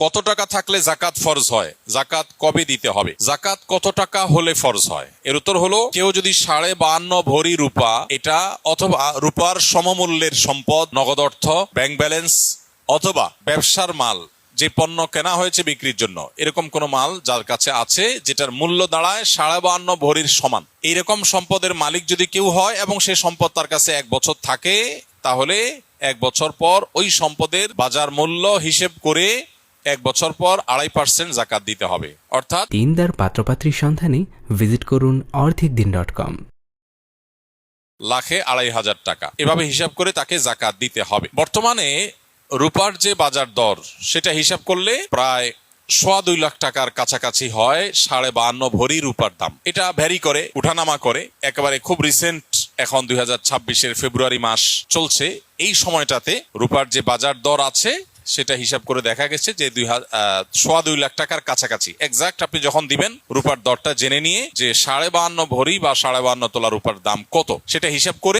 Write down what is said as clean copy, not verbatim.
কত টাকা থাকলে জাকাত ফরজ হয়, জাকাত কবে দিতে হবে, জাকাত কত টাকা হলে ফরজ হয়? এর উত্তর হলো, কেউ যদি 52.5 ভরি রূপা এটা অথবা রূপার সমমূল্যের সম্পদ, নগদ অর্থ, ব্যাংক ব্যালেন্স অথবা ব্যবসার মাল, যে পণ্য কেনা হয়েছে বিক্রির জন্য, এরকম কোন মাল যার কাছে আছে যেটার মূল্য দাঁড়ায় 52.5 ভরির সমান, এইরকম সম্পদের মালিক যদি কেউ হয় এবং সে সম্পদ তার কাছে 1 বছর থাকে, তাহলে 1 বছর পর ওই সম্পদের বাজার মূল্য হিসেব করে 1 বছর পর 2.5% জাকাত দিতে হবে। অর্থাৎ দিনদার পাত্রপাত্রীর সন্ধানে ভিজিট করুন orthikdin.com। লাখে 2,500 টাকা, এভাবে হিসাব করে তাকে জাকাত দিতে হবে। বর্তমানে রূপার যে বাজার দর সেটা হিসাব করলে প্রায় 2.25 লাখ টাকার কাছাকাছি হয় 52.5 ভরি রূপার দাম। এটা ভ্যারি করে, উঠানামা করে। একেবারে খুব রিসেন্ট, এখন 2026-এর ফেব্রুয়ারি মাস চলছে, এই সময়টাতে রূপার যে বাজার দর আছে সেটা হিসাব করে দেখা গেছে যে 2.25 লাখ টাকার কাছাকাছি। এক্সাক্ট আপনি যখন দিবেন রূপার দরটা জেনে নিয়ে যে 52.5 ভরি বা 52.5 তোলা রূপার দাম কত সেটা হিসাব করে